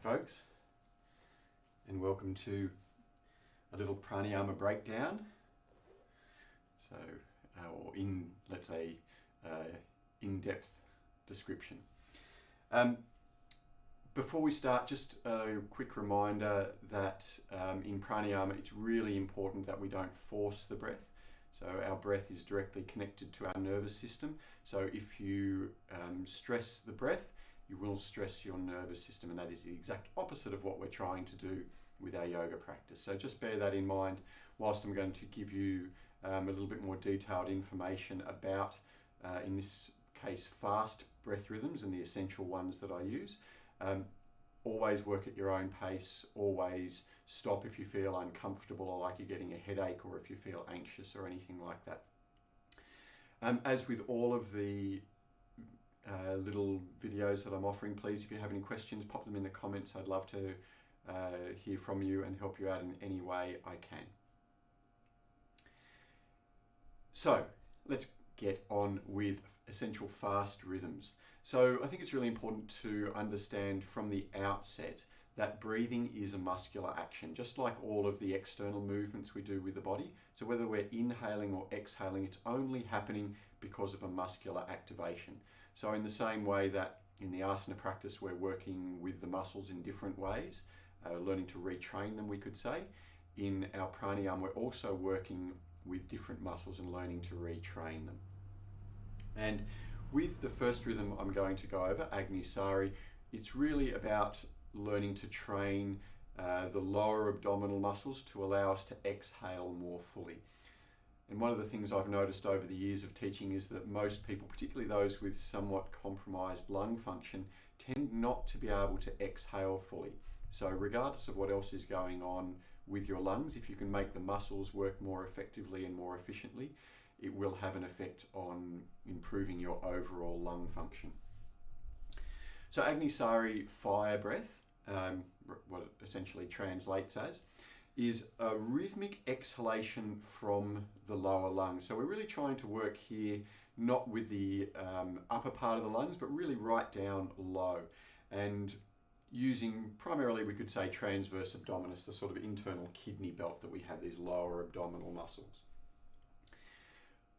folks, and welcome to a little pranayama breakdown. Or let's say, in-depth description. Before we start, just a quick reminder that in pranayama it's really important that we don't force the breath. So our breath is directly connected to our nervous system. So if you stress the breath, you will stress your nervous system, and that is the exact opposite of what we're trying to do with our yoga practice. So just bear that in mind whilst I'm going to give you a little bit more detailed information about, in this case, fast breath rhythms and the essential ones that I use. Always work at your own pace. Always stop if you feel uncomfortable or like you're getting a headache, or if you feel anxious or anything like that. As with all of the little videos that I'm offering, please, if you have any questions, pop them in the comments. I'd love to hear from you and help you out in any way I can. So let's get on with essential fast rhythms. So I think it's really important to understand from the outset that breathing is a muscular action, just like all of the external movements we do with the body. So whether we're inhaling or exhaling, it's only happening because of a muscular activation. So in the same way that in the asana practice we're working with the muscles in different ways, learning to retrain them, we could say, in our pranayama we're also working with different muscles and learning to retrain them. And with the first rhythm I'm going to go over, Agni Sari, it's really about learning to train the lower abdominal muscles to allow us to exhale more fully. And one of the things I've noticed over the years of teaching is that most people, particularly those with somewhat compromised lung function, tend not to be able to exhale fully. So regardless of what else is going on with your lungs, if you can make the muscles work more effectively and more efficiently, it will have an effect on improving your overall lung function. So Agni Sari, fire breath, what it essentially translates as, is a rhythmic exhalation from the lower lungs. So we're really trying to work here not with the upper part of the lungs, but really right down low, and using primarily, we could say, transverse abdominis, the sort of internal kidney belt that we have, these lower abdominal muscles.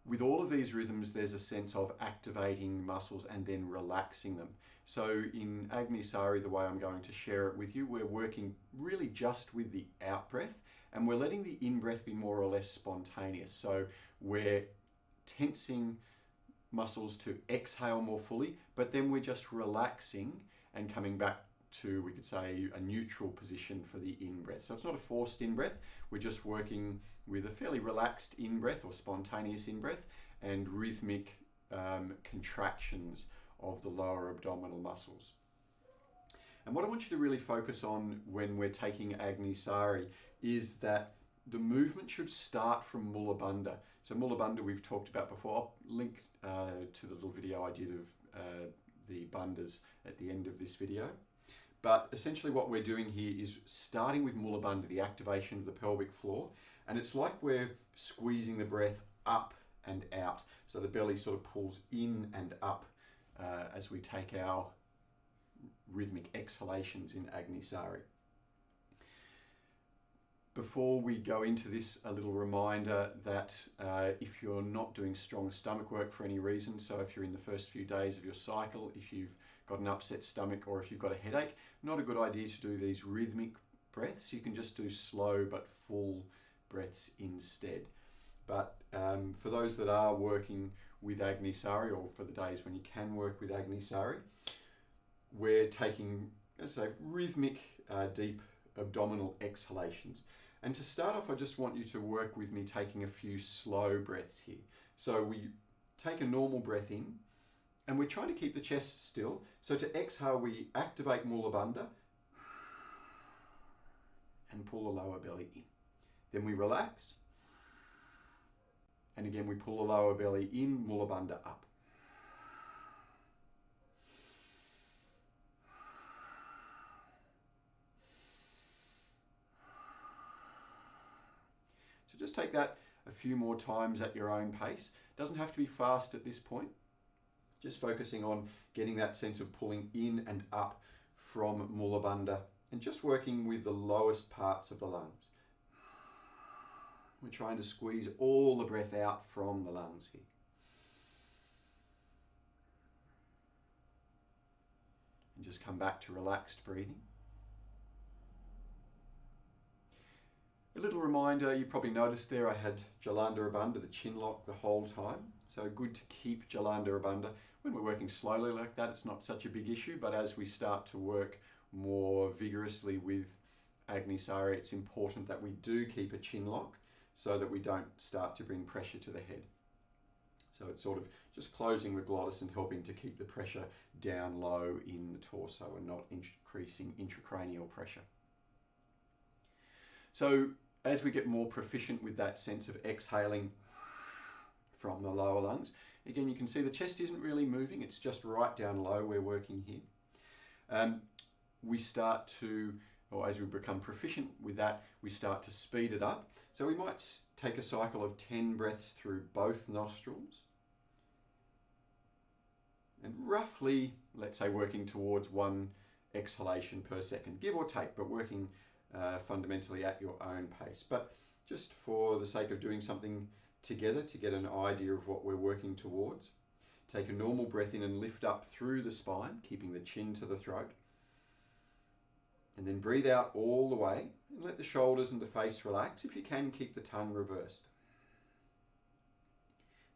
With all of these rhythms, there's a sense of activating muscles and then relaxing them. So in Agni Sari, the way I'm going to share it with you, we're working really just with the out breath, and we're letting the in breath be more or less spontaneous. So we're tensing muscles to exhale more fully, but then we're just relaxing and coming back to, we could say, a neutral position for the in-breath. So it's not a forced in-breath, we're just working with a fairly relaxed in-breath or spontaneous in-breath and rhythmic contractions of the lower abdominal muscles. And what I want you to really focus on when we're taking Agni Sari is that the movement should start from Maha Bandha. So Maha Bandha we've talked about before. I'll link to the little video I did of the bandhas at the end of this video. But essentially what we're doing here is starting with Maha Bandha, the activation of the pelvic floor, and it's like we're squeezing the breath up and out. So the belly sort of pulls in and up as we take our rhythmic exhalations in Agni Sari. Before we go into this, a little reminder that if you're not doing strong stomach work for any reason, so if you're in the first few days of your cycle, if you've got an upset stomach, or if you've got a headache, not a good idea to do these rhythmic breaths. You can just do slow but full breaths instead. But for those that are working with Agni Sari, or for the days when you can work with Agni Sari, we're taking, let's say, rhythmic deep abdominal exhalations. And to start off, I just want you to work with me taking a few slow breaths here. So we take a normal breath in, and we're trying to keep the chest still. So to exhale, we activate Maha Bandha and pull the lower belly in. Then we relax. And again, we pull the lower belly in, Maha Bandha up. So just take that a few more times at your own pace. It doesn't have to be fast at this point. Just focusing on getting that sense of pulling in and up from Maha Bandha and just working with the lowest parts of the lungs. We're trying to squeeze all the breath out from the lungs here. And just come back to relaxed breathing. A little reminder, you probably noticed there I had Jalandhara Bandha, the chin lock, the whole time. So good to keep Jalandhara Bandha. When we're working slowly like that, it's not such a big issue, but as we start to work more vigorously with Agni Sari, it's important that we do keep a chin lock so that we don't start to bring pressure to the head. So it's sort of just closing the glottis and helping to keep the pressure down low in the torso and not increasing intracranial pressure. So as we get more proficient with that sense of exhaling from the lower lungs, again, you can see the chest isn't really moving. It's just right down low we're working here. We start to, or as we become proficient with that, we start to speed it up. So we might take a cycle of 10 breaths through both nostrils. And roughly, let's say, working towards 1 exhalation per second, give or take, but working fundamentally at your own pace. But just for the sake of doing something together to get an idea of what we're working towards, take a normal breath in and lift up through the spine, keeping the chin to the throat. And then breathe out all the way and let the shoulders and the face relax. If you can, keep the tongue reversed.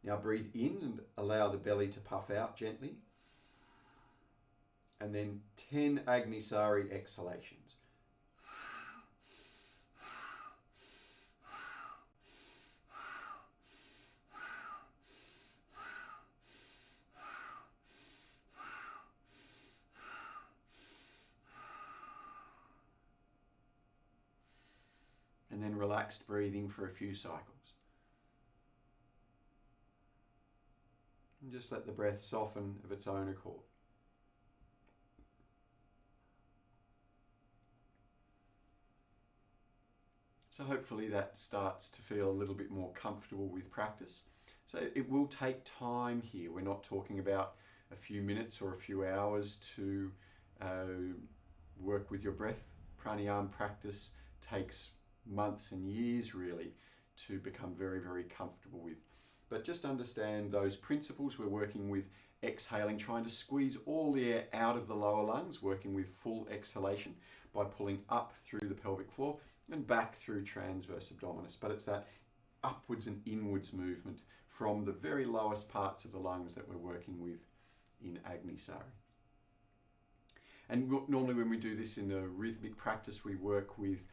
Now breathe in and allow the belly to puff out gently. And then 10 Agni Sari exhalations. And then relaxed breathing for a few cycles. And just let the breath soften of its own accord. So hopefully that starts to feel a little bit more comfortable with practice. So it will take time here. We're not talking about a few minutes or a few hours to work with your breath. Pranayama practice takes months and years really to become very, very comfortable with. But just understand those principles. We're working with exhaling, trying to squeeze all the air out of the lower lungs, working with full exhalation by pulling up through the pelvic floor and back through transverse abdominis. But it's that upwards and inwards movement from the very lowest parts of the lungs that we're working with in Agni Sari. And normally when we do this in a rhythmic practice, we work with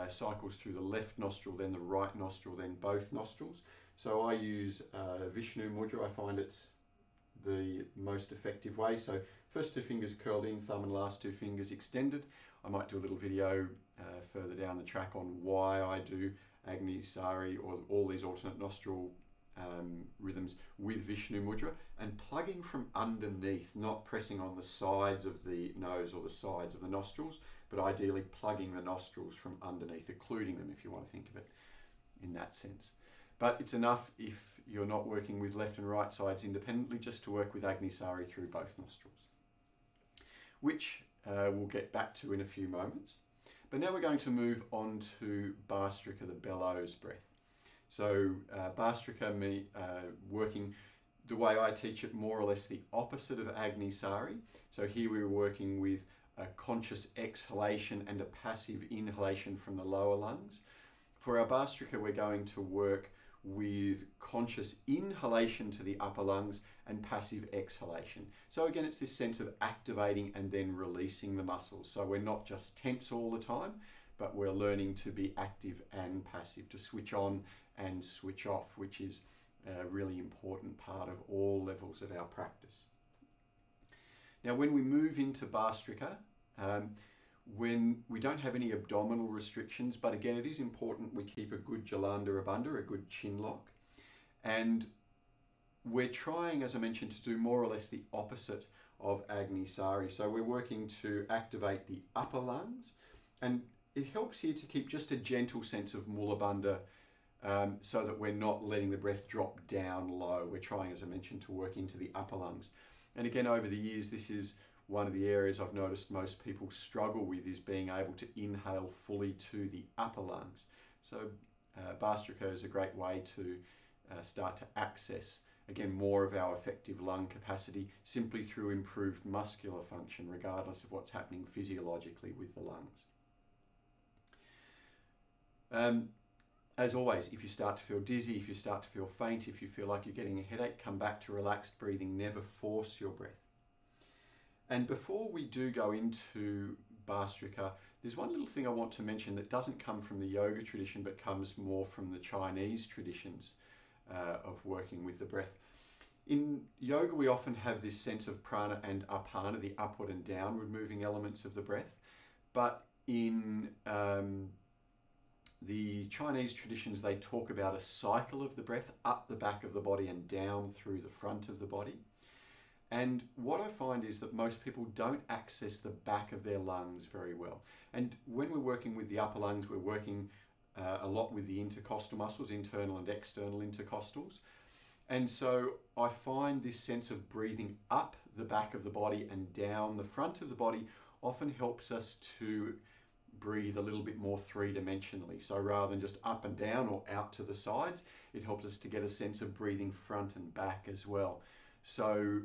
cycles through the left nostril, then the right nostril, then both nostrils. So I use Vishnu Mudra. I find it's the most effective way. So first 2 fingers curled in, thumb and last 2 fingers extended. I might do a little video further down the track on why I do Agni Sari or all these alternate nostril rhythms with Vishnu Mudra, and plugging from underneath, not pressing on the sides of the nose or the sides of the nostrils, but ideally plugging the nostrils from underneath, occluding them if you want to think of it in that sense. But it's enough if you're not working with left and right sides independently, just to work with Agni Sari through both nostrils, which we'll get back to in a few moments. But now we're going to move on to Bhastrika, the Bellows Breath. So Bhastrika, working the way I teach it, more or less the opposite of Agni Sari. So here we were working with a conscious exhalation and a passive inhalation from the lower lungs. For our Bhastrika, we're going to work with conscious inhalation to the upper lungs and passive exhalation. So again, it's this sense of activating and then releasing the muscles. So we're not just tense all the time, but we're learning to be active and passive, to switch on and switch off, which is a really important part of all levels of our practice. Now, when we move into Bhastrika, when we don't have any abdominal restrictions, but again, it is important we keep a good Jalandhara Bandha, a good chin lock. And we're trying, as I mentioned, to do more or less the opposite of Agni Sari. So we're working to activate the upper lungs, and it helps here to keep just a gentle sense of Mula Bandha, so that we're not letting the breath drop down low. We're trying, as I mentioned, to work into the upper lungs. And again, over the years, this is one of the areas I've noticed most people struggle with is being able to inhale fully to the upper lungs. So Bhastrika is a great way to start to access, again, more of our effective lung capacity simply through improved muscular function, regardless of what's happening physiologically with the lungs. As always, if you start to feel dizzy, if you start to feel faint, if you feel like you're getting a headache, come back to relaxed breathing. Never force your breath. And before we do go into Bhastrika, there's one little thing I want to mention that doesn't come from the yoga tradition, but comes more from the Chinese traditions of working with the breath. In yoga, we often have this sense of prana and apana, the upward and downward moving elements of the breath. But in the Chinese traditions, they talk about a cycle of the breath up the back of the body and down through the front of the body. And what I find is that most people don't access the back of their lungs very well. And when we're working with the upper lungs, we're working a lot with the intercostal muscles, internal and external intercostals. And so I find this sense of breathing up the back of the body and down the front of the body often helps us to breathe a little bit more three-dimensionally. So rather than just up and down or out to the sides, it helps us to get a sense of breathing front and back as well. So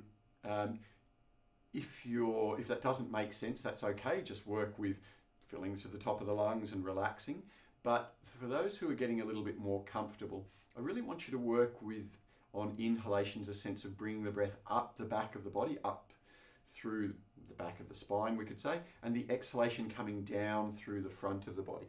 if that doesn't make sense, that's okay. Just work with filling to the top of the lungs and relaxing. But for those who are getting a little bit more comfortable, I really want you to work on inhalations, a sense of bringing the breath up the back of the body, up through the back of the spine, we could say, and the exhalation coming down through the front of the body.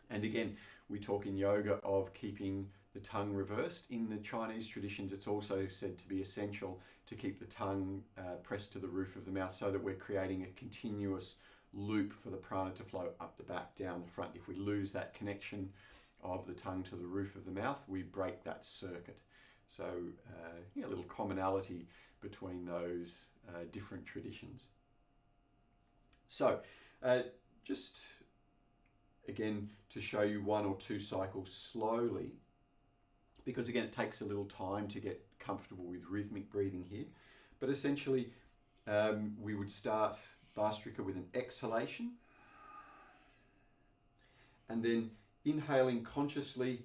And again, we talk in yoga of keeping the tongue reversed. In the Chinese traditions, it's also said to be essential to keep the tongue pressed to the roof of the mouth so that we're creating a continuous loop for the prana to flow up the back, down the front. If we lose that connection of the tongue to the roof of the mouth, we break that circuit. So a little commonality between those different traditions. So just again to show you one or two cycles slowly, because again it takes a little time to get comfortable with rhythmic breathing here. But essentially we would start Bhastrika with an exhalation and then inhaling consciously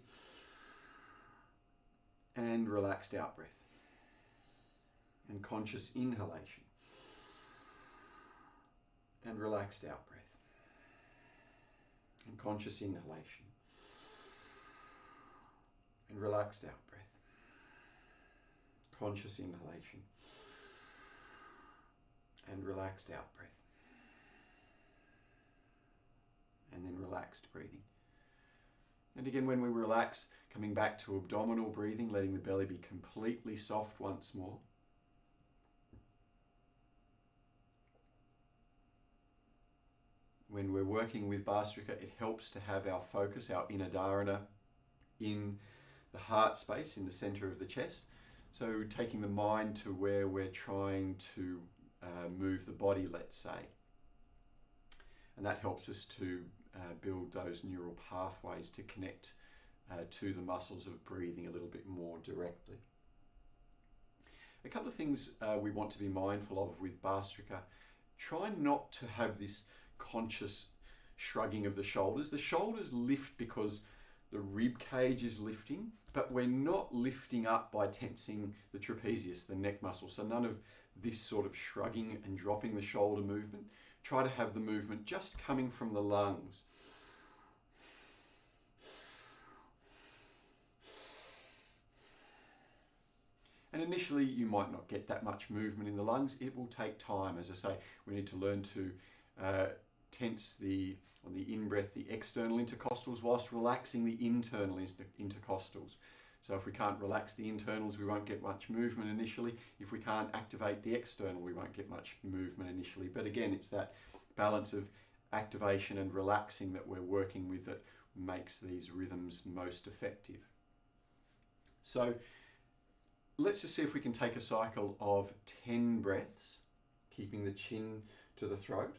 and relaxed out breath, and conscious inhalation and relaxed out breath, and conscious inhalation and relaxed out breath, conscious inhalation and relaxed out breath, and then relaxed breathing. And again, when we relax, coming back to abdominal breathing, letting the belly be completely soft once more. When we're working with Bhastrika, it helps to have our focus, our inner dharana, in the heart space, in the center of the chest. So taking the mind to where we're trying to move the body, let's say. And that helps us to build those neural pathways to connect to the muscles of breathing a little bit more directly. A couple of things we want to be mindful of with Bhastrika. Try not to have this conscious shrugging of the shoulders. The shoulders lift because the rib cage is lifting, but we're not lifting up by tensing the trapezius, the neck muscle. So none of this sort of shrugging and dropping the shoulder movement. Try to have the movement just coming from the lungs. And initially you might not get that much movement in the lungs. It will take time. As I say, we need to learn to tense on the in-breath, the external intercostals whilst relaxing the internal intercostals. So if we can't relax the internals, we won't get much movement initially. If we can't activate the external, we won't get much movement initially. But again, it's that balance of activation and relaxing that we're working with that makes these rhythms most effective. So let's just see if we can take a cycle of 10 breaths, keeping the chin to the throat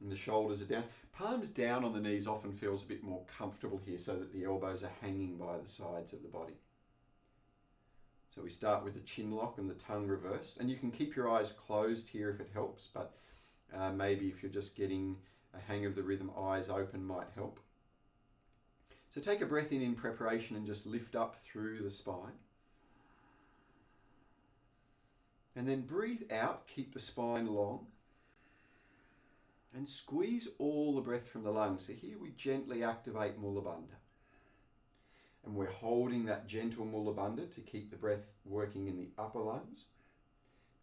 and the shoulders are down. Palms down on the knees often feels a bit more comfortable here so that the elbows are hanging by the sides of the body. So we start with the chin lock and the tongue reversed, and you can keep your eyes closed here if it helps, but maybe if you're just getting a hang of the rhythm, eyes open might help. So take a breath in preparation and just lift up through the spine. And then breathe out, keep the spine long. And squeeze all the breath from the lungs. So here we gently activate Mula Bandha. And we're holding that gentle Mula Bandha to keep the breath working in the upper lungs.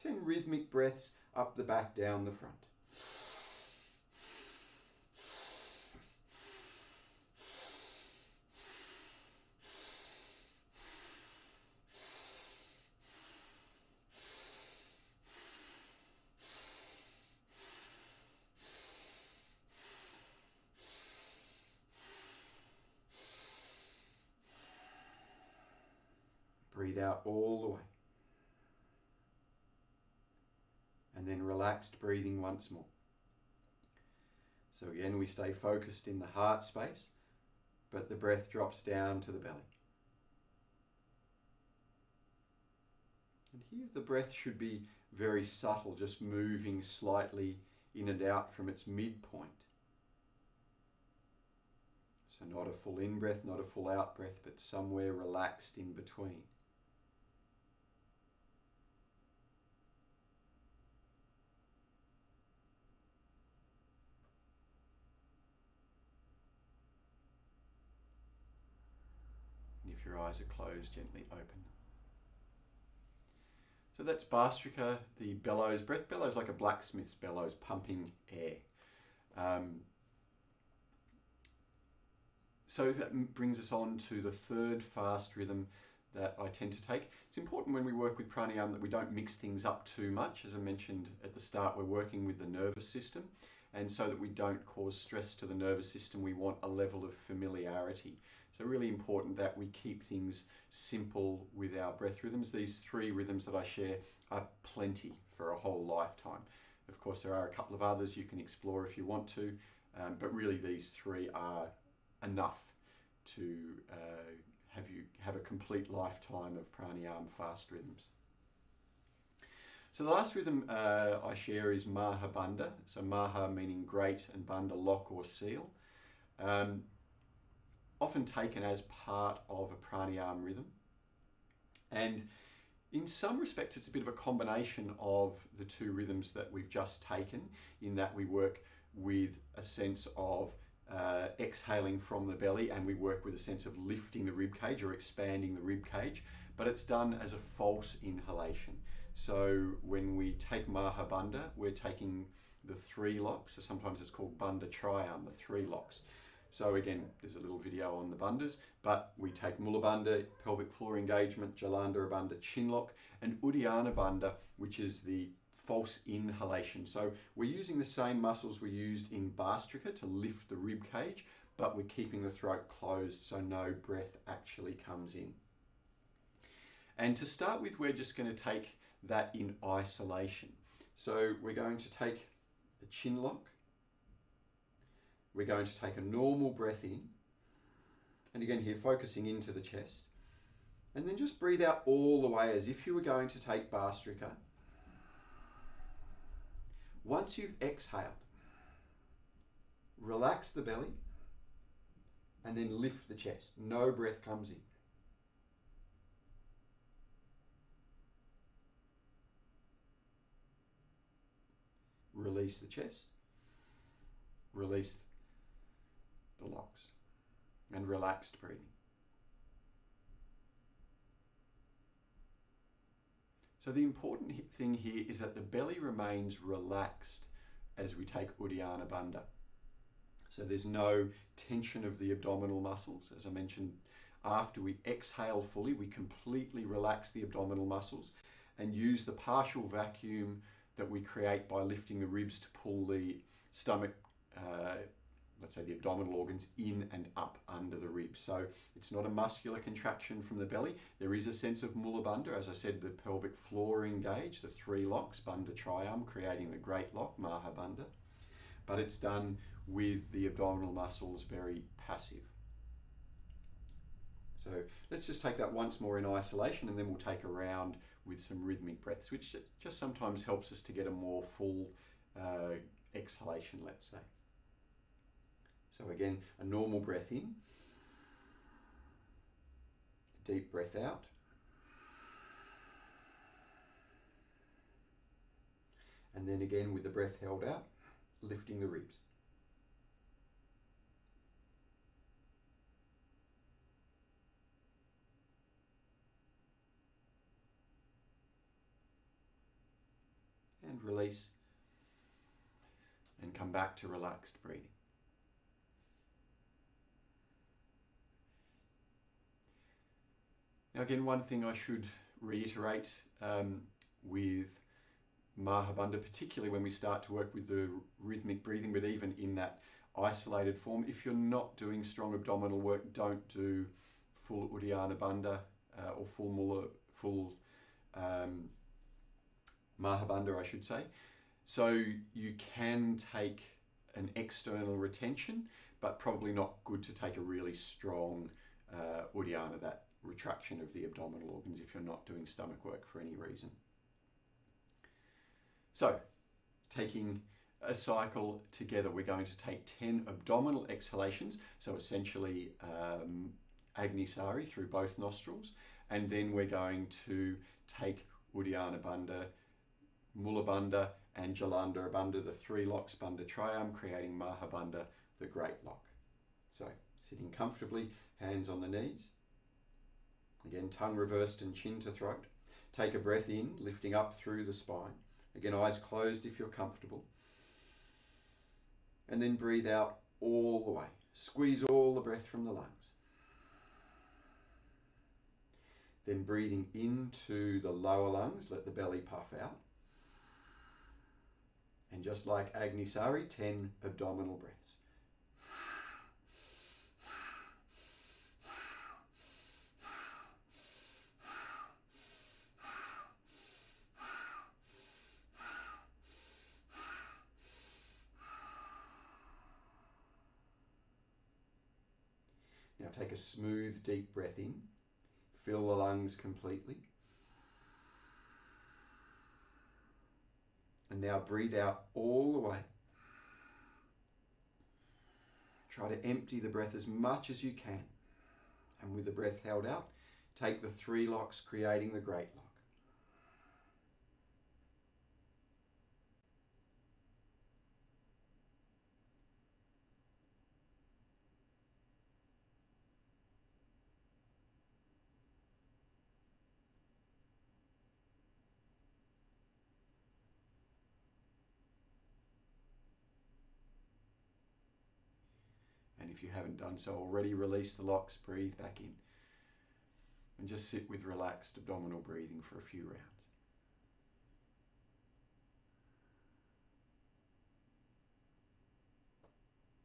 10 rhythmic breaths up the back, down the front. Breathe out all the way. And then relaxed breathing once more. So again, we stay focused in the heart space, but the breath drops down to the belly. And here the breath should be very subtle, just moving slightly in and out from its midpoint. So not a full in-breath, not a full out-breath, but somewhere relaxed in between. If your eyes are closed, gently open them. So that's Bhastrika, the bellows breath. Bellows like a blacksmith's bellows, pumping air. So that brings us on to the third fast rhythm that I tend to take. It's important when we work with pranayama that we don't mix things up too much. As I mentioned at the start, we're working with the nervous system, and so that we don't cause stress to the nervous system, we want a level of familiarity. So really important that we keep things simple with our breath rhythms. These 3 rhythms that I share are plenty for a whole lifetime. Of course, there are a couple of others you can explore if you want to, but really these 3 are enough to have a complete lifetime of pranayama fast rhythms. So the last rhythm I share is Maha Bandha. So Maha meaning great and Bandha lock or seal. Often taken as part of a pranayama rhythm. And in some respects, it's a bit of a combination of the 2 rhythms that we've just taken, in that we work with a sense of exhaling from the belly, and we work with a sense of lifting the rib cage or expanding the rib cage, but it's done as a false inhalation. So when we take Maha Bandha, we're taking the 3 locks. So sometimes it's called Bandha Triam, the 3 locks. So again, there's a little video on the bandhas, but we take Mula Bandha, pelvic floor engagement, Jalandhara Bandha, chin lock, and Uddiyana Bandha, which is the false inhalation. So we're using the same muscles we used in Bhastrika to lift the rib cage, but we're keeping the throat closed so no breath actually comes in. And to start with, we're just going to take that in isolation. So we're going to take a chin lock. We're going to take a normal breath in, and again here focusing into the chest, and then just breathe out all the way as if you were going to take Bhastrika. Once you've exhaled, relax the belly and then lift the chest. No breath comes in. Release the chest, release the locks, and relaxed breathing. So the important thing here is that the belly remains relaxed as we take Uddiyana Bandha. So there's no tension of the abdominal muscles. As I mentioned, after we exhale fully, we completely relax the abdominal muscles and use the partial vacuum that we create by lifting the ribs to pull the stomach, let's say the abdominal organs, in and up under the ribs. So it's not a muscular contraction from the belly. There is a sense of Mula Bandha. As I said, the pelvic floor engaged, the 3 locks, Bandha Triam, creating the great lock, Maha Bandha. But it's done with the abdominal muscles very passive. So let's just take that once more in isolation, and then we'll take a round with some rhythmic breaths, which just sometimes helps us to get a more full exhalation, let's say. So again, a normal breath in, deep breath out, and then again with the breath held out, lifting the ribs. And release, and come back to relaxed breathing. Now again, one thing I should reiterate with Maha Bandha, particularly when we start to work with the rhythmic breathing, but even in that isolated form, if you're not doing strong abdominal work, don't do full Uddiyana Bandha or full Maha Bandha, I should say. So you can take an external retention, but probably not good to take a really strong Uddiyana, that retraction of the abdominal organs, if you're not doing stomach work for any reason. So, taking a cycle together, we're going to take 10 abdominal exhalations, so essentially Agni Sari through both nostrils, and then we're going to take Uddiyana Bandha, Mula Bandha, and Jalandhara Bandha, the 3 locks Bandha Trayam, creating Maha Bandha, the Great Lock. So, sitting comfortably, hands on the knees. Again, tongue reversed and chin to throat. Take a breath in, lifting up through the spine. Again, eyes closed if you're comfortable. And then breathe out all the way. Squeeze all the breath from the lungs. Then breathing into the lower lungs, let the belly puff out. And just like Agni Sari, 10 abdominal breaths. Now take a smooth, deep breath in. Fill the lungs completely. And now breathe out all the way. Try to empty the breath as much as you can. And with the breath held out, take the 3 locks, creating the Great Lock. And if you haven't done so already, release the locks, breathe back in. And just sit with relaxed abdominal breathing for a few rounds.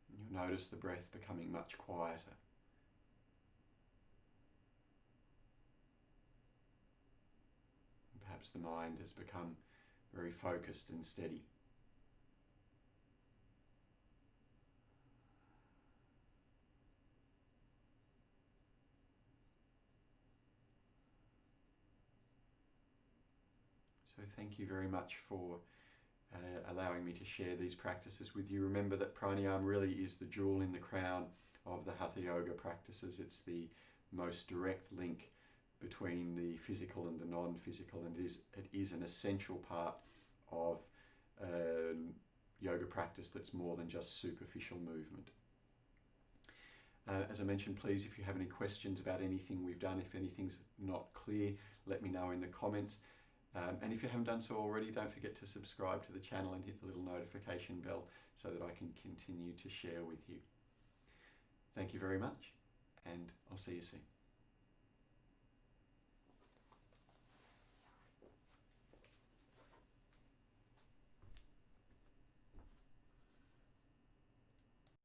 And you'll notice the breath becoming much quieter. And perhaps the mind has become very focused and steady. So thank you very much for allowing me to share these practices with you. Remember that pranayama really is the jewel in the crown of the Hatha Yoga practices. It's the most direct link between the physical and the non-physical, and it is an essential part of yoga practice that's more than just superficial movement. As I mentioned, please, if you have any questions about anything we've done, if anything's not clear, let me know in the comments. And if you haven't done so already, don't forget to subscribe to the channel and hit the little notification bell so that I can continue to share with you. Thank you very much, and I'll see you soon.